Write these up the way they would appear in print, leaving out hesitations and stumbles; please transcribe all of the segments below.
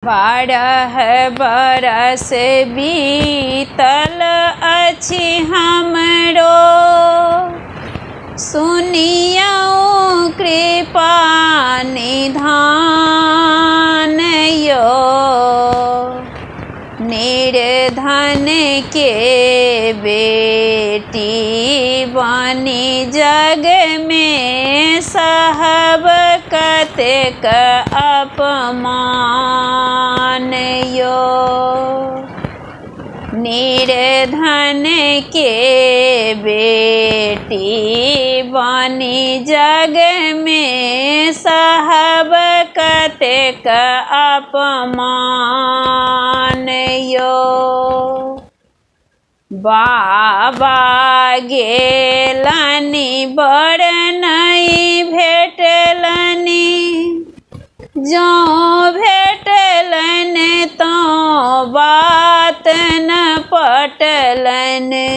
बारह बरस बीतल अछि हमरो, सुनियौ कृपा निधान यो। निर्धन के बेटी बनी जग में सहब कतेक अपमान यो। निर्धन के बेटी बनी जग में सहब कतेक अपमान यो। बाबा गेलनि बर नहीं भेटलनि, जौं भेटलनि तौं बात न पटलनि।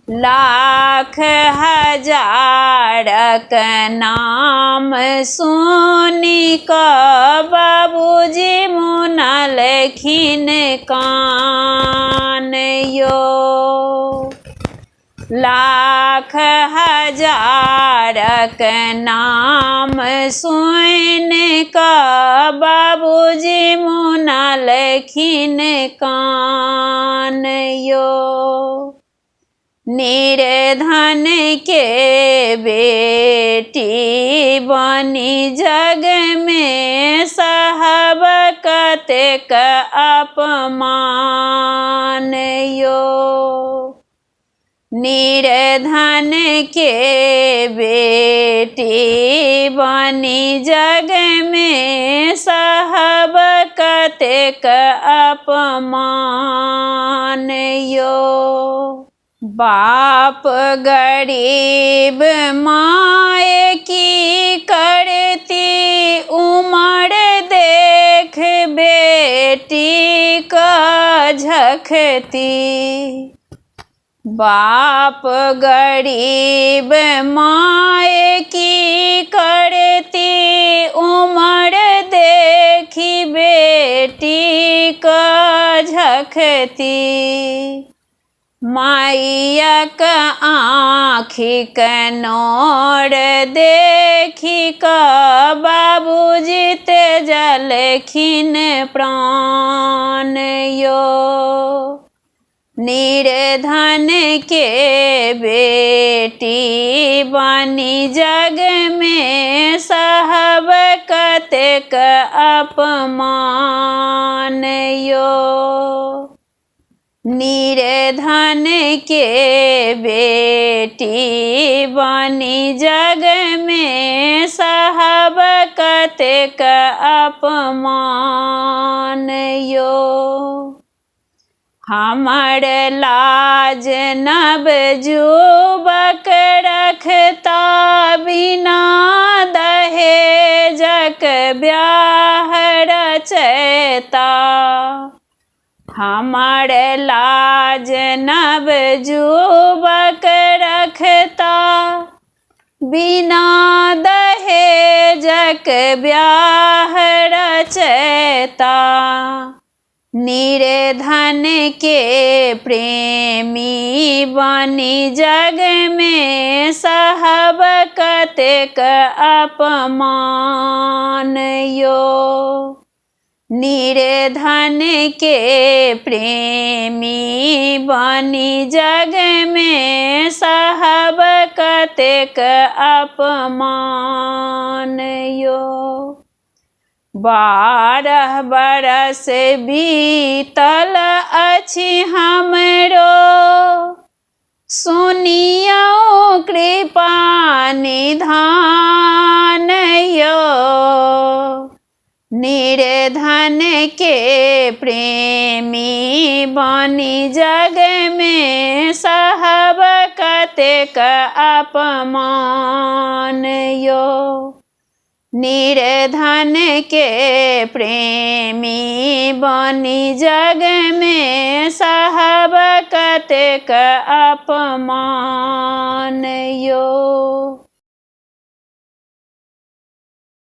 लाख हजारक नाम सुनि कऽ बाबूजी मुनलखिन कान यो। लाख हजारक नाम सुनि कऽ बाबूजी मुनलखिन कान यो। निर्धन के बेटी बनी जग में सहब कतेक अपमान यो। निर्धन के बेटी बनी जग में सहब कतेक अपमान यो। बाप गरीब माय की करती, उमर देख बेटी का झखती। बाप गरीब माय की करती, उमर देखी बेटी का झखती। माइयक आँखिक नोर देखी कऽ बाबूजी त्यजलखिन प्राण यो। निर्धन के बेटी बनी जग में सहब कतेक अपमान यो। निर्धन के बेटी बनी जग में सहब कतेक अपमान यो। हमर लाज नवजुबक रखता, बिना दहेजक ब्याह रचैता। हमर लाज नवजुबक रखता, बिना दहेजक ब्याह रचैता। निर्धन के प्रेमी बनी जग में सहब कतेक अपमान यो। निर्धन के प्रेमी बनी जग में सहब कतेक अपमान यो। 12 बरस बीतल अछि हमरो, सुनियौ कृपा निधान यो। निर्धन के प्रेमी बनी जग में सहब कतेक अपमान यो। निर्धन के प्रेमी बनी जग में सहब कतेक अपमान यो।